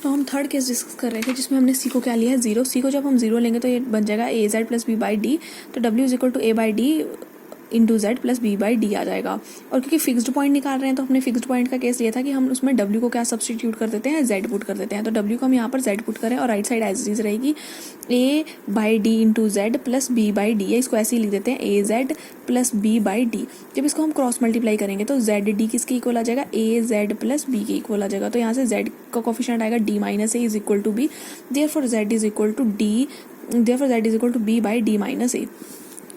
तो हम third case discuss कर रहे थे जिसमें हमने सी को क्या लिया है 0। सी को जब हम 0 लेंगे तो ये बन जाएगा A Z plus B by D. तो W is equal to A by D into Z plus B by D आ जाएगा। और क्योंकि फिक्स्ड पॉइंट निकाल रहे हैं तो हमने फिक्स्ड पॉइंट का केस लिया था कि हम उसमें डब्ल्यू को क्या सब्सटीट्यूट कर देते हैं, जेड पुट कर देते हैं। तो डब्ल्यू को हम यहाँ पर जेड पुट करें और राइट साइड एज इज रहेगी A by D into Z plus B by D, या इसको ऐसे ही लिख देते हैं A Z plus B by D. जब इसको हम क्रॉस मल्टीप्लाई करेंगे तो जेड डी किसके इक्वल आ जाएगा, ए जेड प्लस बी के इक्वल आ जाएगा। तो यहाँ से जेड का कोफिशिएंट आएगा D minus A is equal to B, therefore Z is equal to D, therefore Z is equal to b by d minus a.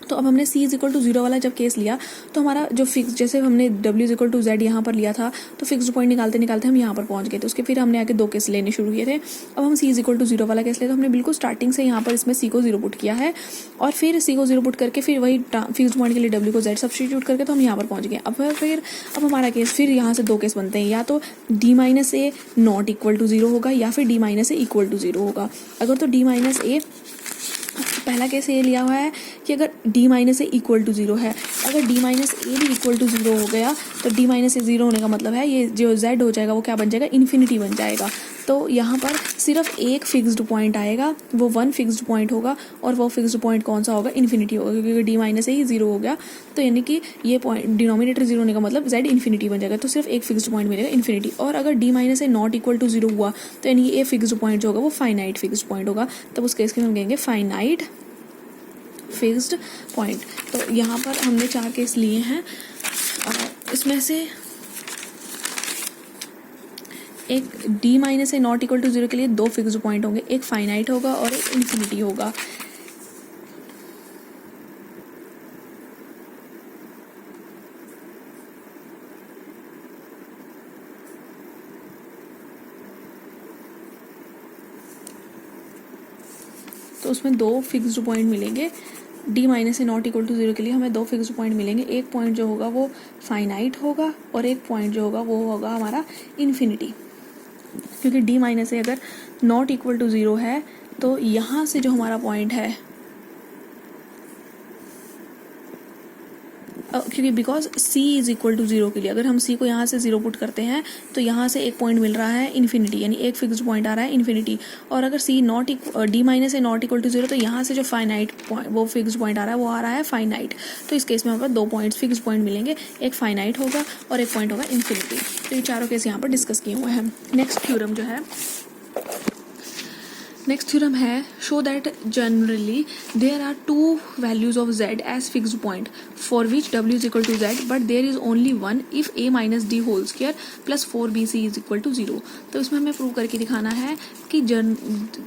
तो अब हमने सी इज इक्वल टू 0 वाला जब केस लिया तो हमारा जो फिक्स, जैसे हमने W is equal to Z यहाँ पर लिया था तो फिक्स्ड पॉइंट निकालते निकालते हम यहाँ पर पहुँच गए। तो उसके फिर हमने आगे 2 केस लेने शुरू किए थे। अब हम सी इज इक्वल टू 0 वाला केस ले तो हमने बिल्कुल स्टार्टिंग से यहाँ पर इसमें सी को 0 पुट किया है और फिर सी को 0 पुट करके फिर वही फिक्स्ड पॉइंट के लिए डब्ल्यू को जेड सब्सटीट्यूट करके तो हम यहाँ पर पहुँच गए। अब हमारा केस फिर यहाँ से 2 केस बनते हैं, या तो D minus A not equal to 0 होगा या फिर D minus A equal to 0 होगा। अगर तो डी माइनस ए, पहला केस ये लिया हुआ है कि अगर d minus A equal to 0 है, अगर d माइनस ए भी इक्वल टू 0 हो गया तो d माइनस ए 0 होने का मतलब है ये जो z हो जाएगा वो क्या बन जाएगा, इन्फिनिटी बन जाएगा। तो यहाँ पर सिर्फ एक फिक्स्ड पॉइंट आएगा, वो 1 फिक्स्ड पॉइंट होगा और वो फिक्स्ड पॉइंट कौन सा होगा, इन्फिनिटी होगा, क्योंकि d माइनस ए ही 0 हो गया। तो यानी कि ये पॉइंट डिनोमिनेटर 0 होने का मतलब z इन्फिनिटी बन जाएगा। तो सिर्फ एक फिक्स्ड पॉइंट मिलेगा, इन्फिनिटी। और अगर d minus A not equal to 0 हुआ तो यानी कि ए फिक्स्ड पॉइंट जो होगा वो फाइनाइट फिक्स्ड पॉइंट होगा। तब उस केस के हम कहेंगे फाइनाइट फिक्स्ड पॉइंट। तो यहाँ पर हमने 4 केस लिए हैं। इसमें से एक d minus A not equal to 0 के लिए 2 फिक्स्ड पॉइंट होंगे, एक फाइनाइट होगा और एक इन्फिनिटी होगा। तो उसमें 2 फिक्स्ड पॉइंट मिलेंगे। d minus A not equal to 0 के लिए हमें 2 फिक्स्ड पॉइंट मिलेंगे। एक पॉइंट जो होगा वो फाइनाइट होगा और एक पॉइंट जो होगा वो होगा हमारा इन्फिनिटी, क्योंकि d माइनस ए अगर नॉट इक्वल टू 0 है तो यहाँ से जो हमारा पॉइंट है, क्योंकि because c is equal to 0 के लिए अगर हम c को यहाँ से 0 पुट करते हैं तो यहाँ से एक पॉइंट मिल रहा है इन्फिनिटी, यानी एक फिक्स्ड पॉइंट आ रहा है इन्फिनिटी। और अगर c not d minus A not equal to 0 तो यहाँ से जो फाइनाइट पॉइंट, वो फिक्स्ड पॉइंट आ रहा है वो आ रहा है फाइनाइट। तो इस केस में हमारे 2 पॉइंट्स फिक्स्ड पॉइंट मिलेंगे, एक फाइनाइट होगा और एक पॉइंट होगा इन्फिनिटी। तो ये चारों केस यहाँ पर डिस्कस किए हुए हैं। नेक्स्ट थ्योरम जो है, नेक्स्ट थ्योरम है show that generally there are 2 values of z as fixed point for which w is equal to z but there is only 1 if a minus D whole square plus 4bc is equal to 0। तो इसमें हमें prove करके दिखाना है कि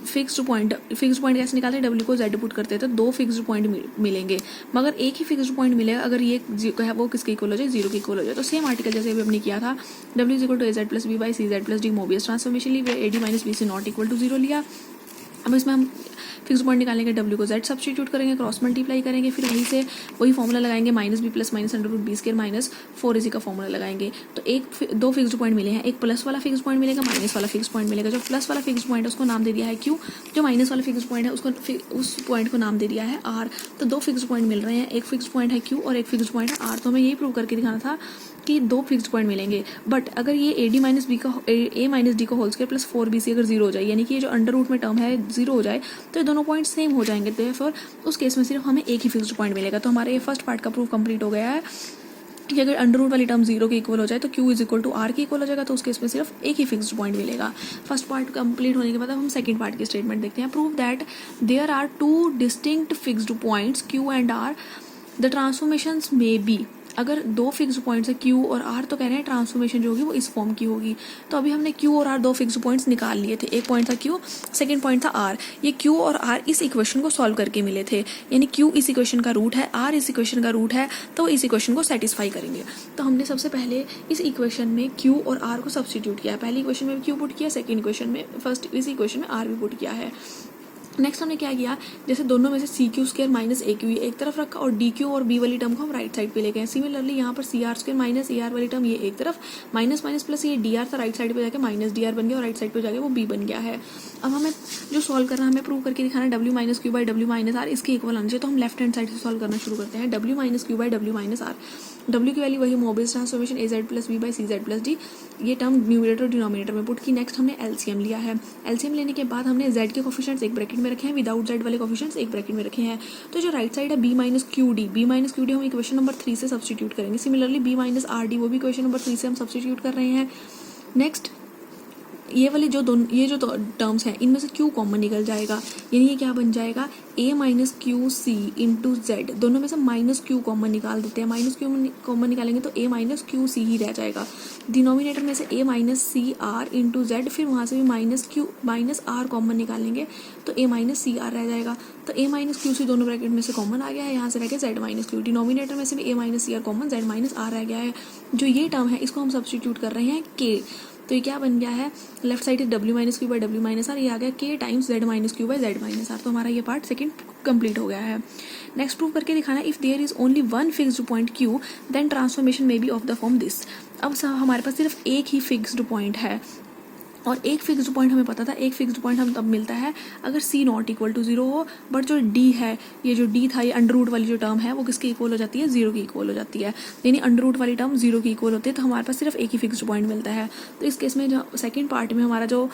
fixed point कैसे निकालते हैं, w को z पुट करते हैं तो 2 फिक्स्ड पॉइंट मिलेंगे, मगर एक ही फिक्स्ड पॉइंट मिलेगा अगर ये है वो किसके इक्वल हो जाए, 0 के इक्वल हो जाए। तो सेम आर्टिकल जैसे अभी हमने किया था, w is equal to az plus b by C Z plus D Mobius transformation ली, ad minus bc not equal to 0 लिया। अब इसमें हम फिक्स पॉइंट निकालेंगे, w को z सब्स्टिट्यूट करेंगे, क्रॉस मल्टीप्लाई करेंगे, फिर वहीं से वही फॉर्मूला लगाएंगे minus B plus minus under root B square minus 4ac का फॉर्मूला लगाएंगे। तो 2 फिक्स्ड पॉइंट मिले हैं, एक प्लस वाला फिक्स पॉइंट मिलेगा, माइनस वाला फिक्स पॉइंट मिलेगा। जो प्लस वाला फिक्स पॉइंट है उसको नाम दे दिया है q, जो माइनस वाला फिक्स पॉइंट है उसको उस पॉइंट को नाम दे दिया है r। तो 2 फिक्स पॉइंट मिल रहे हैं, एक फिक्स पॉइंट है q और एक फिक्स पॉइंट है r। तो हमें यही प्रूव करके दिखाना था कि 2 फिक्स्ड पॉइंट मिलेंगे, बट अगर ये ए माइनस डी का होल स्क्वायर प्लस 4bc अगर 0 हो जाए, यानी कि ये जो अंडर रूट में टर्म है 0 हो जाए तो ये दोनों पॉइंट सेम हो जाएंगे। तो फिर उस केस में सिर्फ हमें एक ही फिक्स्ड पॉइंट मिलेगा। तो हमारा ये फर्स्ट पार्ट का प्रूफ कंप्लीट हो गया है कि अगर अंडर रूट वाली टर्म 0 के इक्वल हो जाए तो q is equal to r के इक्वल हो जाएगा। तो उस केस में सिर्फ एक ही फिक्स्ड पॉइंट मिलेगा। फर्स्ट पार्ट कंप्लीट होने के बाद हम सेकंड पार्ट की स्टेटमेंट देखते हैं। Prove that there are 2 distinct fixed points q and r, the transformations may be. अगर 2 फिक्स्ड पॉइंट्स है q और r तो कह रहे हैं ट्रांसफॉर्मेशन जो होगी वो इस फॉर्म की होगी। तो अभी हमने q और r 2 फिक्स्ड पॉइंट्स निकाल लिए थे, एक पॉइंट था q, सेकंड पॉइंट था r। ये q और r इस इक्वेशन को सॉल्व करके मिले थे, यानी q इस इक्वेशन का रूट है, r इस इक्वेशन का रूट है, तो इस इक्वेशन को सेटिस्फाई करेंगे। तो हमने सबसे पहले इस इक्वेशन में q और r को सब्स्टिट्यूट किया। पहली इक्वेशन में q पुट किया, सेकेंड इक्वेशन में इस इक्वेशन में r भी पुट किया है। नेक्स्ट हमने क्या किया, जैसे दोनों में से सी क्यू स्क्वायर माइनस ए क्यू एक तरफ रखा और डी क्यू और बी वाली टर्म को हम राइट साइड पे ले गए। सिमिलरली यहाँ पर C R square minus A R वाली टर्म ये एक तरफ, माइनस माइनस प्लस ये डी आर था राइट साइड पे जाके माइनस डी आर बन गया और राइट साइड पे जाके वो बी बन गया है। अब हमें जो सॉल्व करना है, हमें प्रूव करके दिखाना है W minus Q by W minus R इसके इक्वल आना चाहिए। तो हम लेफ्ट हैंड साइड से सॉल्व करना शुरू करते हैं। W minus Q by W minus R, W की वैल्यू वही Mobius transformation A Z plus B by C Z plus D, ये टर्म न्यूमरेटर और डिनोमिनेटर में पुट की। नेक्स्ट हमने एलसीएम लिया है। एलसीएम लेने के बाद हमने जेड के कोफिशिएंट्स एक ब्रैकेट में रखे हैं, विदाउट जेड वाले कोफिशिएंट्स एक ब्रैकेट में रखे हैं। तो जो राइट साइड है बी माइनस क्यू डी हम इक्वेशन नंबर 3 से सब्सटीट्यूट करेंगे। Similarly B minus R D वो भी इक्वेशन नंबर 3 से हम सब्सटीट्यूट कर रहे हैं। नेक्स्ट ये वाले जो टर्म्स हैं इनमें से क्यू कॉमन निकल जाएगा, यानी ये क्या बन जाएगा a minus q c into z, दोनों में से माइनस क्यू कॉमन निकाल देते हैं। माइनस क्यू कॉमन निकालेंगे तो ए माइनस क्यू सी ही रह जाएगा। डिनोमिनेटर में से a minus c r into z, फिर वहाँ से भी माइनस आर कॉमन निकालेंगे तो ए माइनस सी आर रह जाएगा। तो ए माइनस क्यू सी दोनों ब्रैकेट में से कॉमन आ गया है, यहाँ से रह गया जेड माइनस क्यू। डिनोमिनेटर में से भी a minus c r common, z minus r रह गया है। जो ये टर्म है इसको हम सब्सटीट्यूट कर रहे हैं के, तो ये क्या बन गया है, left side W minus Q by W minus R, ये आ गया K times Z minus Q by Z minus R. तो हमारा ये पार्ट सेकंड कंप्लीट हो गया है। नेक्स्ट प्रूव करके दिखाना, if there is only one fixed point Q then transformation may be of the form this. अब हमारे पास सिर्फ एक ही फिक्स्ड पॉइंट है और एक फिक्स्ड पॉइंट हमें पता था, एक फिक्स्ड पॉइंट हम तब मिलता है अगर c नॉट इक्वल टू 0 हो, बट जो d है, ये जो d था, ये अंडर रूट वाली जो टर्म है वो किसके इक्वल हो जाती है, 0 की इक्वल हो जाती है। यानी अंडर रूट वाली टर्म 0 की इक्वल होती है, तो हमारे पास सिर्फ एक ही फिक्स्ड पॉइंट मिलता है। तो इस केस में जो सेकंड पार्ट में हमारा जो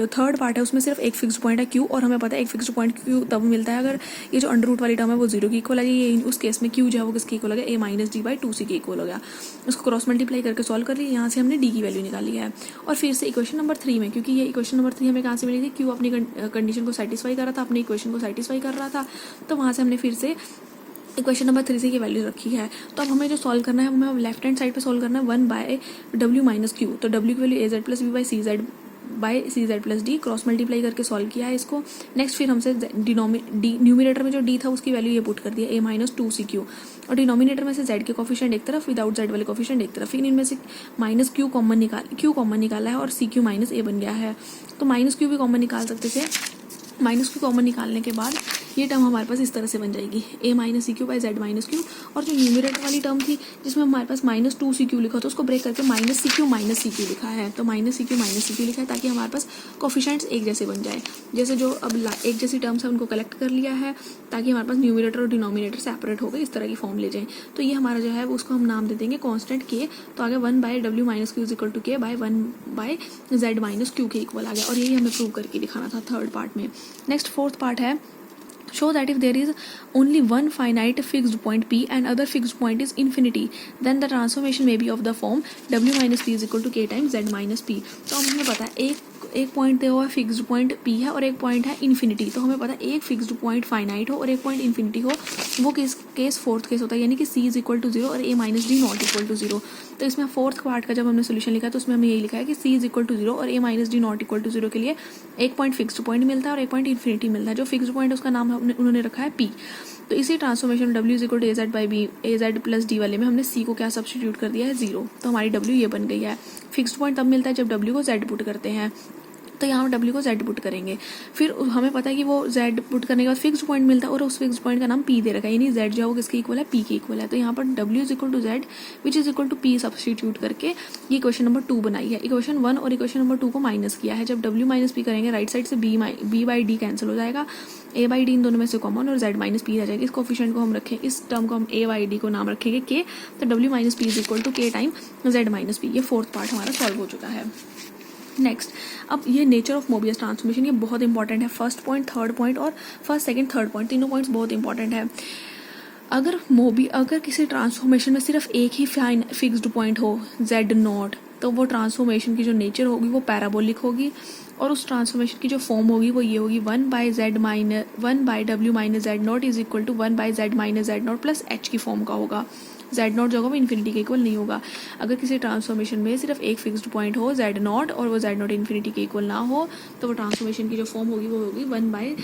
थर्ड पार्ट है उसमें सिर्फ एक फिक्स्ड पॉइंट है q, और हमें पता है एक फिक्स्ड पॉइंट q तब मिलता है अगर ये जो अंडर रूट वाली टर्म है वो 0 की इक्वल है। ये उस केस में q जो है वो किसकी इक्वल हो गया, a minus d by 2c की इक्वल हो गया। उसको क्रॉस मल्टीप्लाई करके सॉल्व कर लिया, यहाँ से हमने d की वैल्यू निकाली है। और फिर से इक्वेशन नंबर 3 में, क्योंकि ये इक्वेशन नंबर 3 हमें कहाँ से मिली थी, क्यू अपनी कंडीशन को सेटिस्फाई कर रहा था, अपनी इक्वेशन को सेटिस्फाई कर रहा था, तो वहाँ से हमने फिर से इक्वेशन नंबर 3 से ये वैल्यू रखी है। तो अब हमें जो सॉल्व करना है हमें लेफ्ट हैंड साइड पे सॉल्व करना है 1 बाय डब्ल्यू माइनस क्यू। तो डब्ल्यू की value A Z plus B by C Z plus D, cross multiply करके सॉल्व किया है इसको। नेक्स्ट फिर हमसे न्यूमिनेटर में जो डी था उसकी वैल्यू ये पुट कर दिया, ए माइनस 2c क्यू, और डिनोमिनेटर में से जेड के कोफिशिएंट एक तरफ, विदाउट जेड वाले कोफिशिएंट एक तरफ। फिर इनमें से माइनस क्यू कॉमन निकाला है और सी क्यू माइनस ए बन गया है। तो माइनस क्यू भी कॉमन निकाल सकते थे। माइनस क्यू कॉमन निकालने के बाद ये टर्म हमारे पास इस तरह से बन जाएगी, a minus c q by Z minus q. और जो न्यूमरेटर वाली टर्म थी जिसमें हमारे पास माइनस 2c क्यू लिखा था उसको ब्रेक करके माइनस सी क्यू लिखा है। तो माइनस सी क्यू लिखा है ताकि हमारे पास कोफिशिएंट्स एक जैसे बन जाए। जैसे जो अब एक जैसी टर्म्स है उनको कलेक्ट कर लिया है ताकि हमारे पास न्यूमरेटर और डिनोमिनेटर सेपरेट हो गए, इस तरह की फॉर्म ले जाएं। तो ये हमारा जो है उसको हम नाम दे देंगे कॉन्स्टेंट के। तो आगे 1 by W minus q is equal to k by 1 by Z minus q के इक्वल आ गया। और यही हमें प्रूव करके दिखाना था थर्ड पार्ट में। नेक्स्ट फोर्थ पार्ट है, show that if there is only one finite fixed point p and other fixed point is infinity then the transformation may be of the form w minus p is equal to k times z minus p। तो हमें पता है एक point दिया हुआ fixed point p है और एक पॉइंट है इन्फिनिटी। तो हमें पता है एक फिक्स्ड पॉइंट फाइनाइट हो और एक पॉइंट इन्फिनिटी हो, वो केस फोर्थ केस होता है, यानी कि c इज इक्वल टू 0 और a minus D not equal to 0। तो इसमें फोर्थ पार्ट का जब हमने सोल्यूशन लिखा तो उसमें हमें यही लिखा है कि c इज इक्वल टू 0 और a minus D not equal to 0 के लिए एक पॉइंट फिक्स्ड पॉइंट मिलता है और एक पॉइंट इन्फिनिटी मिलता है। जो फिक्स्ड पॉइंट है उसका नाम उन्होंने रखा है p। तो इसी transformation w is equal to A Z by B A Z plus D वाले में हमने c को क्या सब्सटीट्यूट कर दिया है 0। तो हमारी w ये बन गई है। फिक्स्ड पॉइंट तब मिलता है जब w को z पुट करते हैं, तो यहाँ w को z पुट करेंगे। फिर हमें पता है कि वो z पुट करने के बाद फिक्स्ड पॉइंट मिलता है और उस फिक्स्ड पॉइंट का नाम p दे रखा है, यानी z जो है वो किसके इक्वल है, p के इक्वल है। तो यहाँ पर w is equal to z which is equal to p substitute करके ये इक्वेशन नंबर 2 बनाई है। इक्वेशन 1 और इक्वेशन नंबर 2 को माइनस किया है। जब w माइनस p करेंगे राइट साइड से b बाई डी कैंसिल हो जाएगा, a बाई डी इन दोनों में से कॉमन और z माइनस p रह जाएगा। इस कोफिशिएंट को हम रखें, इस टर्म को हम a बाई डी को नाम रखेंगे k। तो w minus p is equal to k time z minus p। ये फोर्थ पार्ट हमारा सॉल्व हो चुका है। नेक्स्ट, अब ये नेचर ऑफ मोबियस ट्रांसफॉर्मेशन, ये बहुत इंपॉर्टेंट है। फर्स्ट पॉइंट, थर्ड पॉइंट और फर्स्ट सेकंड थर्ड पॉइंट, तीनों पॉइंट्स बहुत इंपॉर्टेंट है। अगर किसी ट्रांसफॉर्मेशन में सिर्फ एक ही फिक्स्ड पॉइंट हो z नॉट, तो वो ट्रांसफॉर्मेशन की जो नेचर होगी वो पैराबोलिक होगी और उस ट्रांसफॉर्मेशन की जो फॉर्म होगी वो ये होगी 1 by W minus Z not is equal to 1 by Z minus Z not plus H की फॉर्म का होगा। जेड नॉट जो होगा वो इन्फिनिटी के इक्वल नहीं होगा। अगर किसी ट्रांसफॉर्मेशन में सिर्फ एक फिक्स्ड पॉइंट हो जेड नॉट और वो जेड नॉट इन्फिनिटी के इक्वल ना हो, तो वो ट्रांसफॉर्मेशन की जो फॉर्म होगी वो होगी 1 by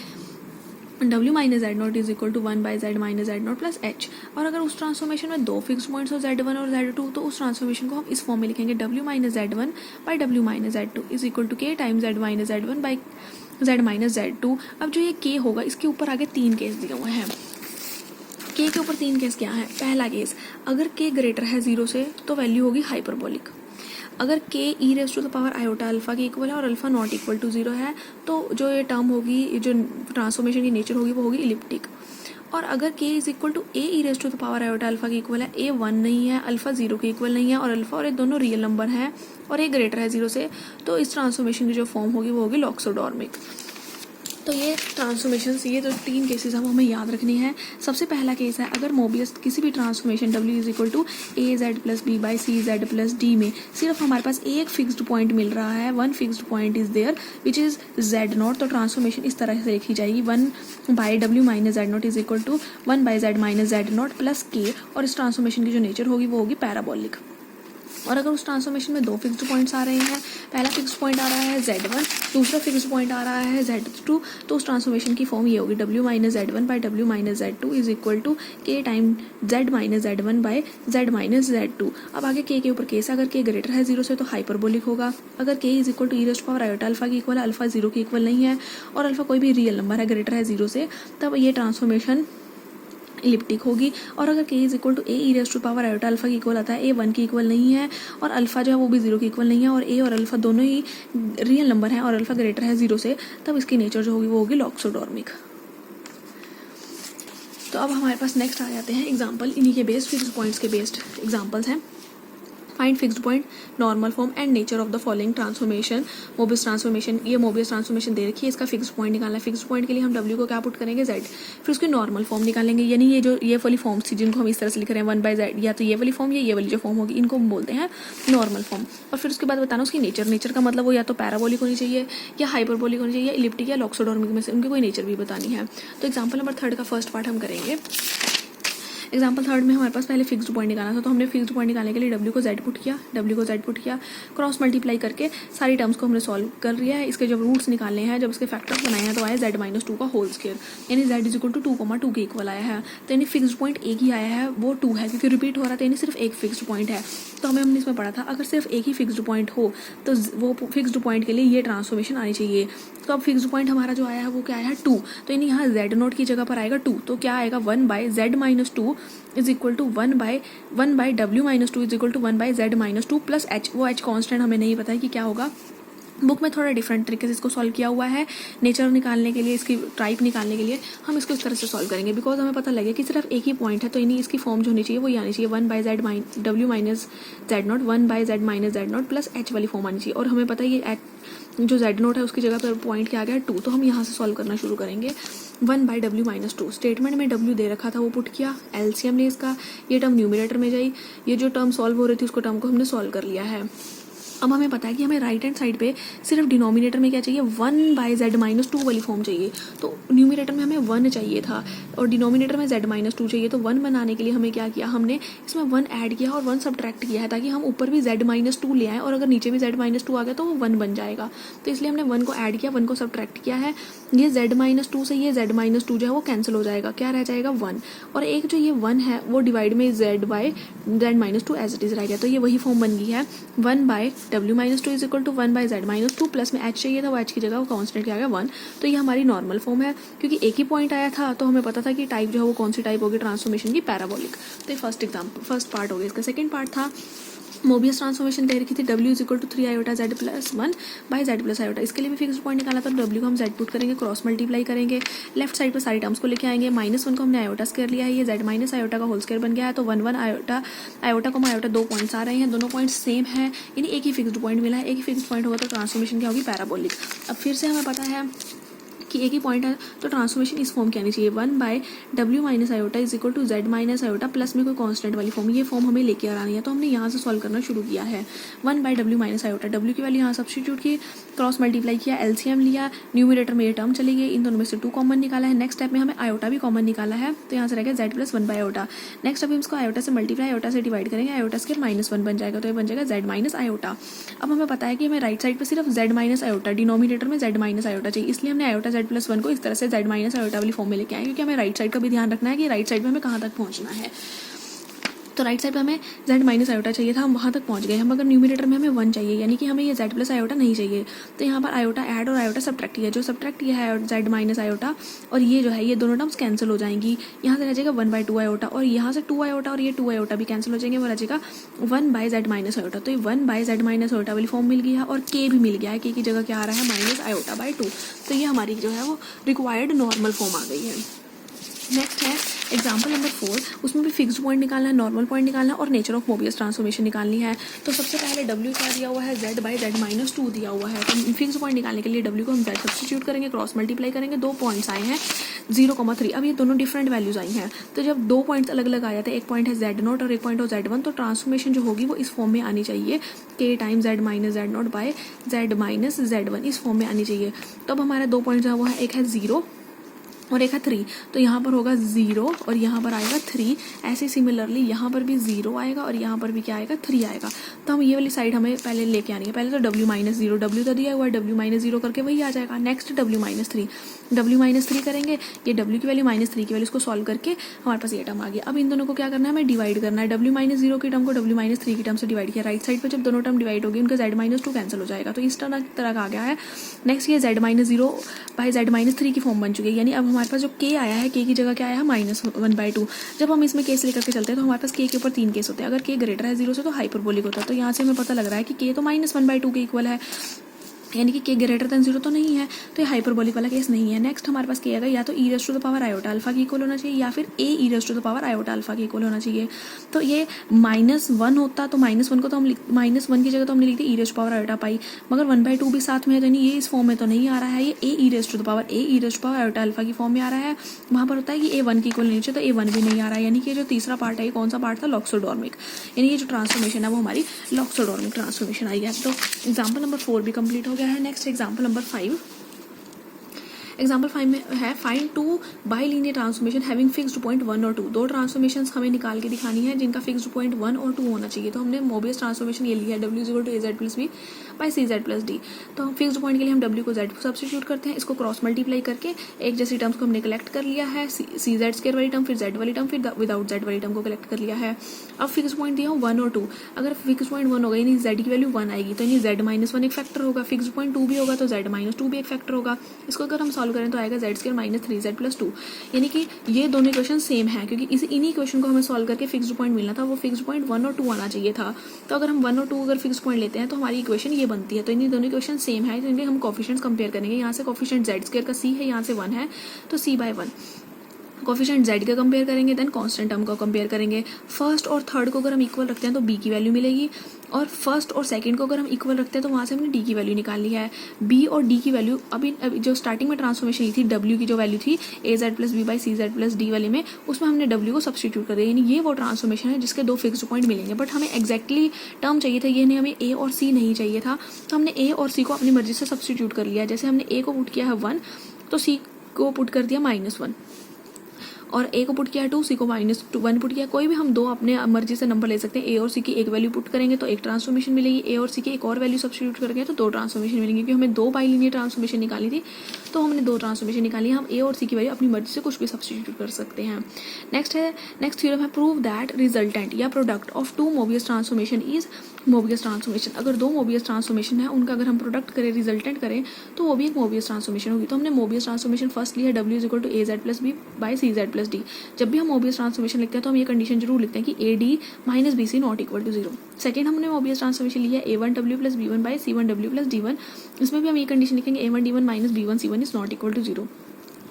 w minus Z not is equal to 1 by Z minus Z not plus H. और अगर उस ट्रांसफॉर्मेशन में दो फिक्स पॉइंट्स हो z1 और z2, तो उस ट्रांसफॉर्मेशन को हम इस फॉर्म में लिखेंगे w minus z1 by w minus z2 is equal to k time z minus z1 by z minus z2। अब जो ये k होगा इसके ऊपर आगे 3 केस दिए हुए हैं। k के ऊपर 3 केस क्या है? पहला केस, अगर k ग्रेटर है 0 से तो वैल्यू होगी हाइपरबोलिक। अगर k e raise to the power iota alpha के इक्वल है और अल्फा नॉट इक्वल टू 0 है, तो जो ये टर्म होगी, जो ट्रांसफॉर्मेशन की नेचर होगी वो होगी इलिप्टिक। और अगर k is equal to a e raise to the power iota alpha के इक्वल है, a 1 नहीं है, अल्फा 0 के इक्वल नहीं है और अल्फा और ए दोनों रियल नंबर हैं और ए ग्रेटर है 0 से, तो इस ट्रांसफॉर्मेशन की जो फॉर्म होगी वो होगी लॉक्सोडॉर्मिक। तो ये ट्रांसफॉर्मेशन ये तो 3 केसेस हम हमें याद रखनी है। सबसे पहला केस है अगर मोबियस किसी भी transformation W is equal to A Z plus B by C Z plus d में सिर्फ हमारे पास एक फिक्स्ड पॉइंट मिल रहा है, one fixed point is there which is z nought, तो ट्रांसफॉर्मेशन इस तरह से लिखी जाएगी 1 by W minus Z not is equal to 1 by Z minus Z not plus k, और इस ट्रांसफॉर्मेशन की जो नेचर होगी वो होगी पैराबोलिक। और अगर उस ट्रांसफॉर्मेशन में 2 फिक्स्ड पॉइंट्स आ रहे हैं, पहला फिक्स्ड पॉइंट आ रहा है Z1, दूसरा फिक्स्ड पॉइंट आ रहा है Z2, तो उस ट्रांसफॉर्मेशन की फॉर्म ये होगी W minus Z1 by W minus Z2 is equal to K time Z minus Z1 by Z minus Z2। अब आगे K के ऊपर केस, अगर K ग्रेटर है 0 से तो हाइपरबोलिक होगा, अगर K is equal to e raise to power iota alpha की इक्वल है, अल्फा 0 के इक्वल नहीं है और अल्फा कोई भी रियल नंबर है ग्रेटर है 0 से, तब ये ट्रांसफॉर्मेशन इलिप्टिक होगी। और अगर k is equal to a e raise to power iota alpha की इक्वल आता है, a 1 की इक्वल नहीं है और अल्फा जो है वो भी 0 की इक्वल नहीं है और a और अल्फा दोनों ही रियल नंबर हैं और अल्फा ग्रेटर है 0 से, तब इसकी नेचर जो होगी वो होगी लॉक्सोडॉर्मिक। तो अब हमारे पास नेक्स्ट आ जाते हैं एग्जाम्पल, इन्हीं के बेस्ड फिक्स्ड पॉइंट्स के बेस्ड एग्जाम्पल्स हैं। Find fixed point, normal form and nature of the following transformation. Mobius transformation, ये मोबियस ट्रांसफॉर्मेशन दे रखी है, इसका फिक्स्ड पॉइंट निकालना है। फिक्स्ड पॉइंट के लिए हम W को क्या पुट करेंगे Z, फिर उसकी नॉर्मल फॉर्म निकालेंगे, यानी ये वाली फॉर्म्स थी जिनको हम इस तरह से लिख रहे हैं 1 बाई Z, या तो ये वाली फॉर्म या ये वाली जो फॉर्म होगी इनको हम बोलते हैं नॉर्मल फॉर्म। और फिर उसके बाद बताना उसकी नेचर का मतलब वो या तो पैराबोलिक होनी चाहिए या हाइपरबोलिक होनी चाहिए या इलिप्टिक या लॉक्सोडॉर्मिक में से उनकी कोई नेचर भी बतानी है। तो एग्जाम्पल नंबर 3 का फर्स्ट पार्ट हम करेंगे। एग्जाम्पल 3 में हमारे पास पहले फिक्स्ड पॉइंट निकालना था, तो हमने फिक्स्ड पॉइंट निकालने के लिए W को Z पुट किया, क्रॉस मल्टीप्लाई करके सारी टर्म्स को हमने सॉल्व कर लिया है। इसके जब रूट्स निकालने हैं, जब इसके फैक्टर्स बनाए हैं तो आया Z माइनस 2 का होल स्क्वायर, यानी Z इज इक्वल टू 2,2 के इक्वल आया है। तो यानी फिक्स्ड पॉइंट एक ही आया है, वो 2 है क्योंकि रिपीट हो रहा था, यानी सिर्फ एक फिक्स्ड पॉइंट है। तो हमने इसमें पढ़ा था अगर सिर्फ एक ही फिक्स्ड पॉइंट हो तो वो फिक्स्ड पॉइंट के लिए ये ट्रांसफॉर्मेशन आनी चाहिए। तो अब फिक्स्ड पॉइंट हमारा जो आया है वो क्या आया है 2, तो यानी यहाँ Z नोट की जगह पर आएगा 2, तो क्या आएगा 1 by Z minus 2 is equal to 1 by W minus 2 is equal to 1 by Z minus 2 plus H, वो H कॉन्स्टेंट हमें नहीं पता है कि क्या होगा। बुक में थोड़ा डिफरेंट तरीके से इसको सॉल्व किया हुआ है, नेचर निकालने के लिए, इसकी टाइप निकालने के लिए हम इसको इस तरह से सॉल्व करेंगे, बिकॉज हमें पता लगे कि सिर्फ एक ही पॉइंट है, तो यानी इसकी फॉर्म जो होनी चाहिए वो ये आनी चाहिए 1 by Z W minus Z not 1 by Z minus Z not plus H वाली फॉर्म आनी चाहिए। और हमें पता है ये जो Z नोट है उसकी जगह पर पॉइंट क्या आ गया 2, तो हम यहाँ से सॉल्व करना शुरू करेंगे। 1 बाई W माइनस 2, स्टेटमेंट में W दे रखा था वो पुट किया, LCM ले इसका, ये टर्म न्यूमिनेटर में जाई, ये जो टर्म सॉल्व हो रही थी उसको टर्म को हमने सॉल्व कर लिया है। अब हमें पता है कि हमें राइट हैंड साइड पे सिर्फ डिनोमिनेटर में क्या चाहिए 1 बाई Z माइनस 2 वाली फॉर्म चाहिए, तो न्यूमिनेटर में हमें 1 चाहिए था और डिनोमिनेटर में Z माइनस 2 चाहिए। तो 1 बनाने के लिए हमें क्या किया, हमने इसमें 1 ऐड किया और 1 सब्ट्रैक्ट किया है ताकि हम ऊपर भी Z माइनस 2 ले आए और अगर नीचे भी Z माइनस 2 आ गया तो वो 1 बन जाएगा। तो इसलिए हमने 1 को ऐड किया, 1 को सब्ट्रैक्ट किया है। ये Z माइनस 2 से ये Z माइनस 2 जो है वो कैंसिल हो जाएगा, क्या रह जाएगा 1, और एक जो ये 1 है वो डिवाइड में Z by Z minus 2 as it is रह गया। तो ये वही फॉर्म बन गई है 1 by W minus 2 is equal to 1 by Z minus 2 plus में H चाहिए था, वो H की जगह वो कॉन्स्टेंट क्या आ गया 1। तो ये हमारी नॉर्मल फॉर्म है, क्योंकि एक ही पॉइंट आया था तो हमें पता था कि टाइप जो है वो कौन सी टाइप होगी ट्रांसफॉर्मेशन की, पैराबोलिक। तो ये फर्स्ट पार्ट हो गया। इसका सेकंड पार्ट था मोबियस ट्रांसफॉर्मेशन दे रखी थी W is equal to 3 iota Z plus 1 by Z plus iota. इसके लिए भी फिक्स्ड पॉइंट निकाला था, तो W को हम Z पुट करेंगे, क्रॉस मल्टीप्लाई करेंगे, लेफ्ट साइड पर सारी टर्म्स को लेके आएंगे, -1 को हमने आयोटा स्क्वायर लिया है, ये Z माइनस आयोटा का होल स्क्वायर बन गया है। तो 1 1 आयोटा को आयोटा 2 पॉइंट्स आ रहे हैं, दोनों पॉइंट्स सेम है, यानी एक ही फिक्स्ड पॉइंट मिला है। एक ही फिक्स्ड पॉइंट होगा तो ट्रांसफॉर्मेशन क्या होगी, पैराबोलिक। अब फिर से हमें पता है कि एक ही पॉइंट है तो ट्रांसफॉर्मेशन इस फॉर्म की आनी चाहिए 1 by W minus iota is equal to Z minus iota plus में कोई कांस्टेंट वाली फॉर्म, ये फॉर्म हमें लेके आनी है। तो हमने यहाँ से सॉल्व करना शुरू किया है। 1 by W minus iota, W की वैल्यू यहाँ सब्स्टिट्यूट की, क्रॉस मल्टीप्लाई किया, LCM लिया, न्यूमिनेटर में ये टर्म चली गई, इन दोनों में से 2 कॉमन निकाला है। नेक्स्ट स्टेप में हमें आयोटा भी कॉमन निकाला है, तो यहाँ से रहेगा Z plus 1 by iota. Next अब इसको आयोटा से मल्टीप्लाई, आयोटा से डिवाइड करेंगे, आयोटा स्क्वायर -1 बन जाएगा, तो ये बन जाएगा Z माइनस आयोटा। अब हमें पता है कि हमें राइट साइड पर सिर्फ Z माइनस आयोटा, डिनोमिनेटर में Z माइनस आयोटा चाहिए, इसलिए हमने आयोटा Z प्लस 1 को इस तरह से Z माइनस आयोटा वाली फॉर्म में लेके आए, क्योंकि हमें राइट साइड का भी ध्यान रखना है कि राइट साइड में हमें कहाँ तक पहुँचना है। तो राइट साइड पे हमें Z माइनस आयोटा चाहिए था, हम वहाँ तक पहुँच गए। हम अगर न्यूमिनेटर में हमें 1 चाहिए, यानी कि हमें ये Z प्लस आयोटा नहीं चाहिए, तो यहाँ पर आयोटा ऐड और आयोटा सब्ट्रैक्ट किया, जो सब्ट्रैक्ट किया है Z माइनस आयोटा और ये जो है ये दोनों टर्म्स कैंसिल हो जाएंगी। यहाँ से रह जाएगा 1 बाई 2 आयोटा और यहाँ से 2 आयोटा और ये 2 आयोटा भी कैंसिल हो जाएंगे, वो रह जाएगा 1 बाई Z माइनस आयोटा। तो ये 1 बाई Z माइनस आयोटा वाली फॉर्म मिल गई है और K भी मिल गया है, K की जगह क्या आ रहा है -आयोटा बाई 2। तो ये हमारी जो है वो रिक्वायर्ड नॉर्मल फॉर्म आ गई है। नेक्स्ट है एग्जाम्पल नंबर 4, उसमें भी फिक्स्ड पॉइंट निकालना है, नॉर्मल पॉइंट निकालना है और नेचर ऑफ मोबियस ट्रांसफॉर्मेशन निकालनी है। तो सबसे पहले W क्या दिया हुआ है, Z बाई Z माइनस 2 दिया हुआ है। तो फिक्स्ड पॉइंट निकालने के लिए W को हम Z सब्स्टिट्यूट करेंगे, क्रॉस मल्टीप्लाई करेंगे, 2 पॉइंट्स आए हैं 0,3। अब ये दोनों डिफरेंट वैल्यूज आई हैं, तो जब 2 पॉइंट्स अलग अलग आ जाते हैं, एक पॉइंट है Z0 और एक पॉइंट है Z1, तो ट्रांसफॉर्मेशन जो होगी वो इस फॉर्म में आनी चाहिए, K time Z minus Z0 by Z minus Z1, इस फॉर्म में आनी चाहिए। तो अब हमारे 2 पॉइंट्स है वो है, एक है 0 और एक है 3, तो यहाँ पर होगा 0 और यहाँ पर आएगा 3। ऐसे सिमिलरली यहाँ पर भी 0 आएगा और यहाँ पर भी क्या आएगा, 3 आएगा। तो हम ये वाली साइड हमें पहले लेके आनी है। पहले तो W माइनस 0, W तो दिया हुआ है, W माइनस 0 करके वही आ जाएगा। Next W minus 3, W minus 3 करेंगे, ये W की वैल्यू माइनस 3 की वैल्यू, इसको सॉल्व करके हमारे पास ये टर्म आ गया। अब इन दोनों को क्या करना है, हमें डिवाइड करना है। W माइनस 0 की टर्म को W माइनस 3 की टर्म से डिवाइड किया, राइट साइड पर जब दोनों टर्म डिवाइड होगी उनका Z माइनस 2 कैंसिल हो जाएगा, तो इस तरह का आ गया है। नेक्स्ट ये Z minus 0 by Z minus 3 की फॉर्म बन चुकी है, यानी अब हमारे पास जो K आया है, K की जगह क्या आया है, -1/2। जब हम इसमें केस लेकर के चलते हैं तो हमारे पास K के ऊपर 3 केस होते हैं। अगर K ग्रेटर है 0 से तो हाइपरबोलिक होता है। तो यहाँ से हमें पता लग रहा है कि K तो -1/2 के इक्वल है, यानी कि K ग्रेटर देन 0 तो नहीं है, तो ये हाइपरबोलिक वाला केस नहीं है। नेक्स्ट हमारे पास K आएगा या तो e raise to the power iota alpha की इक्वल होना चाहिए या फिर a e raise to the power iota alpha की इक्वल होना चाहिए। तो ये -1 होता तो -1 को तो हम -1 की जगह तो हमने लिख दिया e raise to power iota pi, मगर 1/2 भी साथ में है, तो ये इस फॉर्म में तो नहीं आ रहा है, ये a e raise to the power iota alpha की फॉर्म में आ रहा है। वहाँ पर होता है कि a1 की इक्वल नहीं चाहिए, तो a1 भी नहीं आ रहा है, यानी कि जो तीसरा पार्ट है, ये कौन सा पार्ट था, लॉक्सोडॉर्मिक, यानी ये जो ट्रांसफॉर्मेशन है वो हमारी लॉक्सोडॉर्मिक ट्रांसफॉर्मेशन आई है। तो एग्जाम्पल नंबर 4 भी कंप्लीट हो गया है। नेक्स्ट एग्जाम्पल नंबर 5, एग्जाम्पल 5 में है find 2 bilinear transformation having fixed point 1 और 2। 2 ट्रांसफॉर्मेशंस हमें निकाल के दिखानी है जिनका फिक्स्ड पॉइंट 1 और 2 होना चाहिए। तो हमने मोबियस ट्रांसफॉर्मेशन ये लिया है, W equal to AZ plus B by CZ plus D। तो हम फिक्स्ड पॉइंट के लिए हम W को Z को सब्स्टिट्यूट करते हैं, इसको क्रॉस मल्टीप्लाई करके एक जैसी टर्म्स को हमने कलेक्ट कर लिया है, CZ स्क्वायर वाली टर्म, फिर Z वाली टर्म, फिर विदाउट Z वाली टर्म को कलेक्ट कर लिया है। अब फिक्स पॉइंट दिया 1 और 2, अगर फिक्स पॉइंट 1 होगा यानी Z की वैल्यू 1 आएगी, तो यानी Z माइनस 1 एक फैक्टर होगा। फिक्स पॉइंट 2 भी होगा तो Z माइनस 2 भी एक फैक्टर होगा। इसको अगर हम सॉल्व करें तो आएगा Z square minus 3Z plus 2, यानी कि ये दोनों इक्वेशन सेम है, क्योंकि इन्हीं इक्वेशन को हमें सॉल्व करके फिक्स्ड पॉइंट मिलना था, वो फिक्स्ड पॉइंट 1 और 2 आना चाहिए था। तो अगर हम 1 और 2 अगर फिक्स्ड पॉइंट लेते हैं तो हमारी इक्वेशन ये बनती है। तो इन्हीं दोनों इक्वेशन सेम है, तो इनके हम कोफिशिएंट्स कंपेयर करेंगे। यहाँ से कोफिशिएंट Z स्क्वायर का C है, यहाँ से 1 है, तो C/1 कोफिशिएंट Z का कंपेयर करेंगे, देन कांस्टेंट टर्म का कंपेयर करेंगे। फर्स्ट और थर्ड को अगर हम इक्वल रखते हैं तो B की वैल्यू मिलेगी, और फर्स्ट और सेकंड को अगर हम इक्वल रखते हैं तो वहाँ से हमने D की वैल्यू निकाल ली है। B और D की वैल्यू अभी जो स्टार्टिंग में ट्रांसफॉर्मेशन ली थी, W की जो वैल्यू थी AZ plus B by CZ plus D वाले में, उसमें हमने W को सब्स्टिट्यूट कर दिया, यानी ये वो ट्रांसफॉर्मेशन है जिसके 2 फिक्स्ड पॉइंट मिलेंगे। बट हमें एक्जैक्टली टर्म चाहिए था, ये नहीं, हमें A और C नहीं चाहिए था, तो हमने A और C को अपनी मर्जी से सब्स्टिट्यूट कर लिया। जैसे हमने A को पुट किया है 1, तो C को पुट कर दिया -1, और A को पुट किया 2, C को -1 पुट किया। कोई भी हम 2 अपने मर्जी से नंबर ले सकते हैं। A और C की एक वैल्यू पुट करेंगे तो एक ट्रांसफॉर्मेशन मिलेगी, A और C की एक और वैल्यू सब्स्टिट्यूट करेंगे तो 2 ट्रांसफॉर्मेशन मिलेंगी। क्योंकि हमें 2 बाइलिनियर ट्रांसफॉर्मेशन निकाली थी, तो हमने 2 ट्रांसफॉर्मेशन निकाली। हम A और C की वैल्यू अपनी मर्जी से कुछ भी सब्स्टिट्यूट कर सकते हैं। नेक्स्ट थ्योरम है प्रूव दैट रिजल्टेंट या product of 2 Mobius transformation is Mobius transformation. अगर 2 मोबियस ट्रांसफॉर्मेशन है, उनका अगर हम प्रोडक्ट करें, रिजल्टेंट करें, तो वो भी एक मोबियस ट्रांसफॉर्मेशन होगी। तो हमने मोबियस ट्रांसफॉर्मेशन फर्स्ट लिया है, W equal to AZ plus B by CZ plus D। जब भी हम मोबियस ट्रांसफॉर्मेशन लिखते हैं तो हम ये कंडीशन जरूर लिखते हैं कि AD minus BC not equal to 0। Second हमने मोबियस ट्रांसफॉर्मेशन लिया है A1W plus B1 by C1W plus D1। इसमें भी हम ये कंडीशन लिखेंगे A1D1 minus B1C1 is not equal to 0।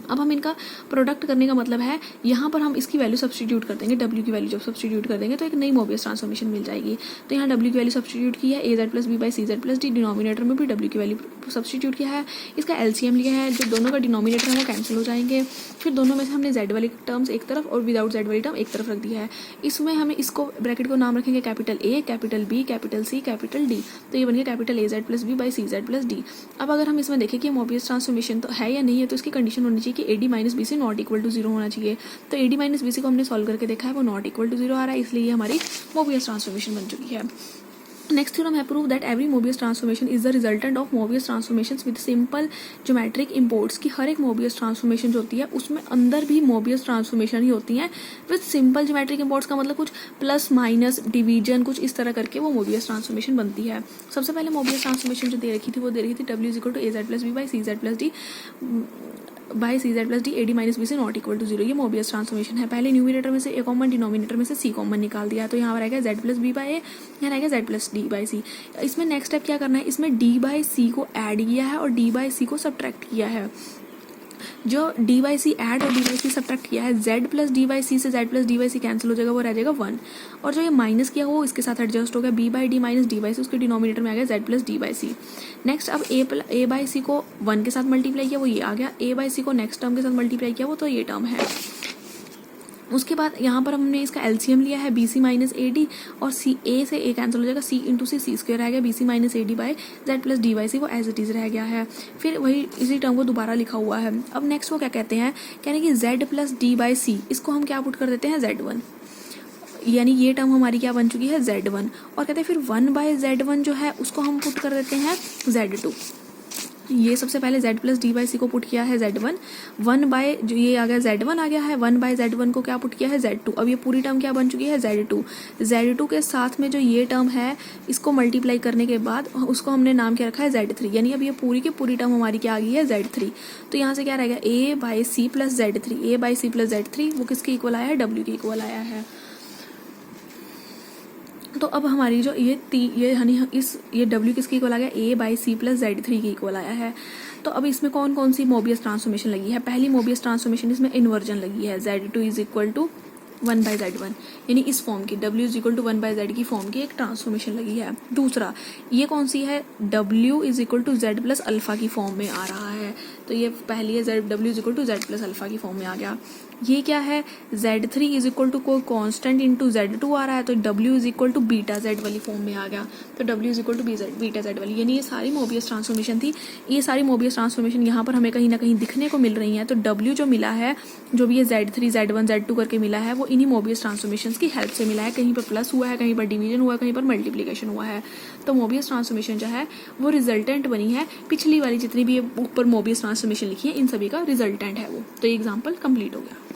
अब हम इनका प्रोडक्ट करने का मतलब है, यहाँ पर हम इसकी वैल्यू सब्स्टिट्यूट कर देंगे, W की वैल्यू जब सब्स्टिट्यूट कर देंगे तो एक नई मोबियस ट्रांसफॉर्मेशन मिल जाएगी। तो यहाँ W की वैल्यू सब्स्टिट्यूट की है, AZ plus B by CZ plus D। Denominator में भी W की वैल्यू सब्स्टिट्यूट किया है, इसका LCM लिया है, जो दोनों का डिनोमिनेटर है वो कैंसिल हो जाएंगे। फिर दोनों में से हमने Z वाली टर्म्स एक तरफ और विदाउट Z वाली टर्म एक तरफ रख दिया है। इसमें हमें इसको ब्रैकेट को नाम रखेंगे capital A, capital B, capital C, capital D। तो ये बन गया capital AZ plus B by CZ plus D। अब अगर हम इसमें देखें कि मोबियस ट्रांसफॉर्मेशन तो है या नहीं है, तो इसकी कंडीशन होनी चाहिए कि AD minus BC not equal to 0 होना चाहिए। तो AD माइनस BC को हमने सॉल्व करके देखा है, वो नॉट इक्वल टू 0 आ रहा है, इसलिए ये हमारी मोबियस ट्रांसफॉर्मेशन बन चुकी है। नेक्स्ट थ्योरम है prove that every Mobius transformation is the resultant of Mobius transformations with simple geometric imports. की हर एक मोबियस ट्रांसफॉर्मेशन जो होती है उसमें अंदर भी मोबियस ट्रांसफॉर्मेशन ही होती है विद सिंपल ज्योमेट्रिक इंपोर्ट्स का मतलब कुछ प्लस माइनस डिवीजन कुछ इस तरह करके वो मोबियस ट्रांसफॉर्मेशन बनती है। सबसे पहले मोबियस ट्रांसफॉर्मेशन जो दे रखी थी वो दे रही थी W equal to AZ plus B by CZ plus D by CZ plus D AD minus BC not equal to 0। ये मोबियस ट्रांसफॉर्मेशन है। पहले न्यूमिनेटर में से A कॉमन, डिनोमिनेटर में से C कॉमन निकाल दिया, तो यहाँ पर आएगा Z plus B by A, यहाँ आएगा Z plus D by C। इसमें नेक्स्ट स्टेप क्या करना है, इसमें D बाई C को ऐड किया है और D बाई C को सब्ट्रैक्ट किया है। जो डी बाई सी ऐड और डी बाई सी सब्ट्रैक्ट किया है, z plus d by c से z plus d by c cancel हो जाएगा, वो रह जाएगा 1। और जो ये माइनस किया वो इसके साथ एडजस्ट हो गया, b by d minus d by c, उसके डिनोमिनेटर में आ गया z plus d by c. Next अब ए बाई सी को 1 के साथ मल्टीप्लाई किया, वो ये आ गया। ए बाई सी को नेक्स्ट टर्म के साथ मल्टीप्लाई किया, वो तो ये टर्म है। उसके बाद यहाँ पर हमने इसका एलसीएम लिया है b c minus a d, और सी ए से ए कैंसिल हो जाएगा, सी इंटू सी स्क्वायर रह गया, b c minus a d by z plus d by c, वो एज इट इज़ रह गया है। फिर वही इसी टर्म को दोबारा लिखा हुआ है। अब नेक्स्ट वो क्या कहते हैं, कहने कि जेड प्लस डी बाई सी, इसको हम क्या पुट कर देते हैं Z1, यानी ये टर्म हमारी क्या बन चुकी है Z1। और कहते हैं फिर 1 बाय Z1 जो है उसको हम पुट कर देते हैं Z2। ये सबसे पहले z प्लस डी बाई सी को पुट किया है Z1, 1 बाय जो ये आ गया Z1 आ गया है, 1 बाय Z1 को क्या पुट किया है Z2। अब ये पूरी टर्म क्या बन चुकी है Z2। Z2 के साथ में जो ये टर्म है इसको मल्टीप्लाई करने के बाद उसको हमने नाम क्या रखा है Z3, यानी अब ये पूरी की पूरी टर्म हमारी क्या आ गई है Z3। तो यहाँ से क्या रहेगा A by c plus Z3, A by c plus Z3 वो किसके इक्वल आया है, W के इक्वल आया है। तो अब हमारी जो ये W किसके इक्वल आ गया, A by c plus Z3 के इक्वल आया है। तो अब इसमें कौन कौन सी मोबियस ट्रांसफॉर्मेशन लगी है, पहली मोबियस ट्रांसफॉर्मेशन इसमें इन्वर्जन लगी है, Z2 is equal to 1 by Z1, यानी इस फॉर्म की W is equal to 1 by Z की फॉर्म की एक ट्रांसफॉर्मेशन लगी है। दूसरा ये कौन सी है, W is equal to Z plus alpha की फॉर्म में आ रहा है, तो ये पहली है W is equal to Z plus alpha की फॉर्म में आ गया। ये क्या है, Z3 इज इक्वल टू कोई कॉन्स्टेंट इंटू Z2 आ रहा है, तो W is equal to beta Z वाली फॉर्म में आ गया, तो W is equal to beta Z वाली, यानी ये सारी मोबियस ट्रांसफॉर्मेशन थी। ये सारी मोबियस ट्रांसफॉर्मेशन यहाँ पर हमें कहीं ना कहीं दिखने को मिल रही हैं। तो W जो मिला है, जो भी ये Z3 Z1 Z2 करके मिला है, वो इन्हीं मोबियस ट्रांसफॉर्मेशन की हेल्प से मिला है। कहीं पर प्लस हुआ है, कहीं पर डिवीजन हुआ है, कहीं पर मल्टीप्लिकेशन हुआ है। तो मोबियस ट्रांसफॉर्मेशन जो है वो रिजल्टेंट बनी है, पिछली वाली जितनी भी ऊपर मोबियस ट्रांसफॉर्मेशन लिखी है इन सभी का रिजल्टेंट है वो। तो ये एग्जाम्पल कंप्लीट हो गया।